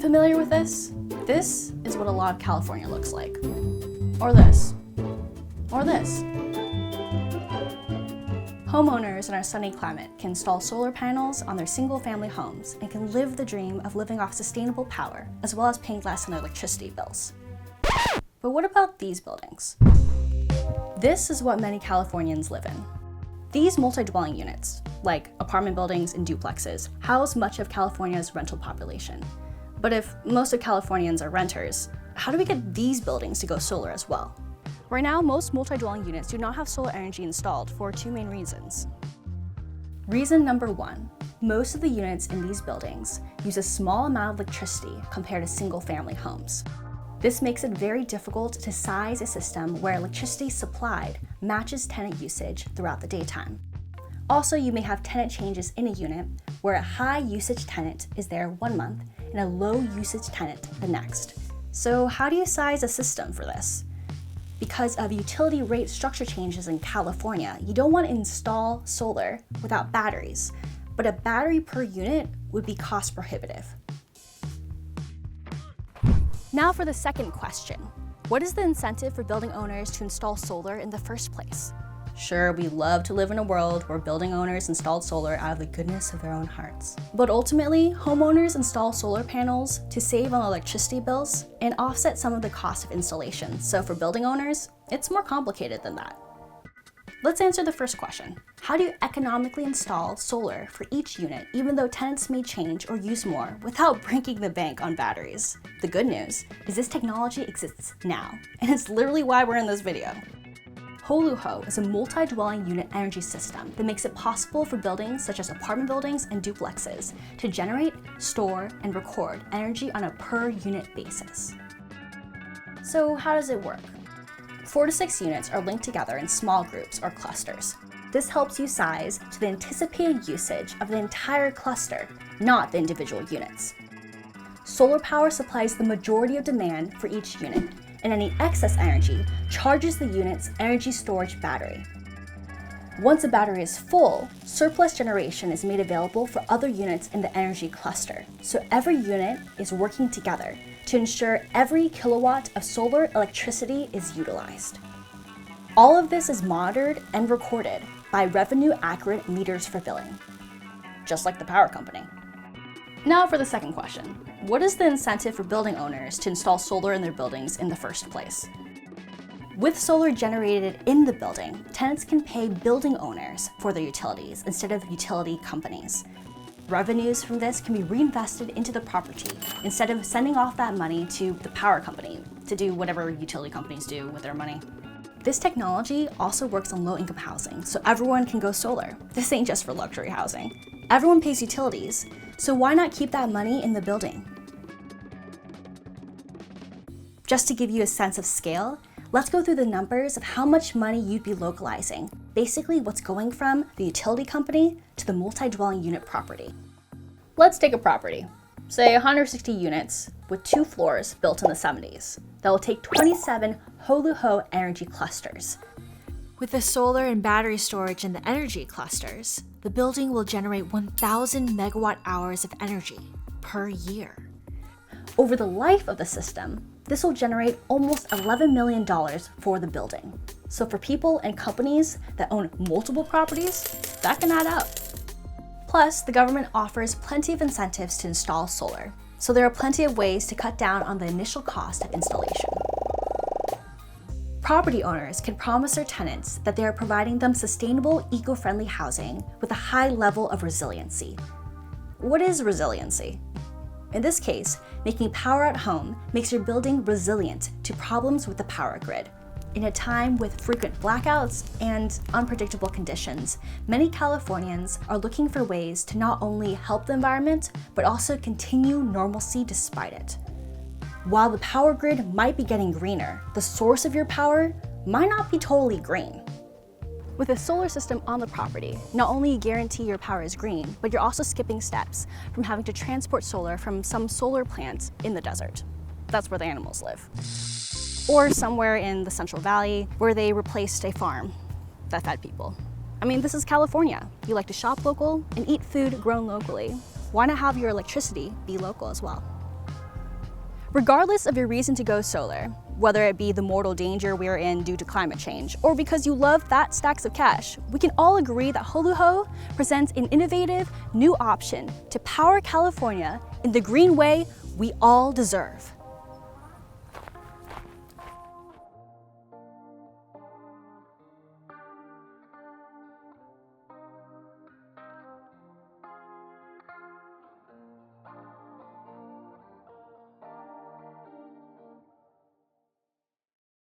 Familiar with this? This is what a lot of California looks like. Or this. Or this. Homeowners in our sunny climate can install solar panels on their single-family homes and can live the dream of living off sustainable power, as well as paying less on their electricity bills. But what about these buildings? This is what many Californians live in. These multi-dwelling units, like apartment buildings and duplexes, house much of California's rental population. But if most of Californians are renters, how do we get these buildings to go solar as well? Right now, most multi-dwelling units do not have solar energy installed for two main reasons. Reason number one, most of the units in these buildings use a small amount of electricity compared to single-family homes. This makes it very difficult to size a system where electricity supplied matches tenant usage throughout the daytime. Also, you may have tenant changes in a unit where a high usage tenant is there 1 month and a low usage tenant the next. So how do you size a system for this? Because of utility rate structure changes in California, you don't want to install solar without batteries, but a battery per unit would be cost prohibitive. Now for the second question. What is the incentive for building owners to install solar in the first place? Sure, we love to live in a world where building owners installed solar out of the goodness of their own hearts. But ultimately, homeowners install solar panels to save on electricity bills and offset some of the cost of installation. So for building owners, it's more complicated than that. Let's answer the first question. How do you economically install solar for each unit, even though tenants may change or use more without breaking the bank on batteries? The good news is this technology exists now, and it's literally why we're in this video. Holu Hou is a multi-dwelling unit energy system that makes it possible for buildings such as apartment buildings and duplexes to generate, store, and record energy on a per-unit basis. So how does it work? 4 to 6 units are linked together in small groups or clusters. This helps you size to the anticipated usage of the entire cluster, not the individual units. Solar power supplies the majority of demand for each unit, and any excess energy charges the unit's energy storage battery. Once a battery is full, surplus generation is made available for other units in the energy cluster, so every unit is working together to ensure every kilowatt of solar electricity is utilized. All of this is monitored and recorded by revenue-accurate meters for billing, just like the power company. Now for the second question. What is the incentive for building owners to install solar in their buildings in the first place? With solar generated in the building, tenants can pay building owners for their utilities instead of utility companies. Revenues from this can be reinvested into the property instead of sending off that money to the power company to do whatever utility companies do with their money. This technology also works on low-income housing, so everyone can go solar. This ain't just for luxury housing. Everyone pays utilities, so why not keep that money in the building? Just to give you a sense of scale, let's go through the numbers of how much money you'd be localizing. Basically, what's going from the utility company to the multi-dwelling unit property. Let's take a property, say 160 units with 2 floors built in the 70s. That will take 27 Holu Hou energy clusters. With the solar and battery storage in the energy clusters, the building will generate 1,000 megawatt hours of energy per year. Over the life of the system, this will generate almost $11 million for the building. So for people and companies that own multiple properties, that can add up. Plus, the government offers plenty of incentives to install solar, so there are plenty of ways to cut down on the initial cost of installation. Property owners can promise their tenants that they are providing them sustainable, eco-friendly housing with a high level of resiliency. What is resiliency? In this case, making power at home makes your building resilient to problems with the power grid. In a time with frequent blackouts and unpredictable conditions, many Californians are looking for ways to not only help the environment, but also continue normalcy despite it. While the power grid might be getting greener, the source of your power might not be totally green. With a solar system on the property, not only you guarantee your power is green, but you're also skipping steps from having to transport solar from some solar plant in the desert. That's where the animals live. Or somewhere in the Central Valley where they replaced a farm that fed people. I mean, this is California. You like to shop local and eat food grown locally. Why not have your electricity be local as well? Regardless of your reason to go solar, whether it be the mortal danger we're in due to climate change, or because you love fat stacks of cash, we can all agree that Holu Hou presents an innovative new option to power California in the green way we all deserve.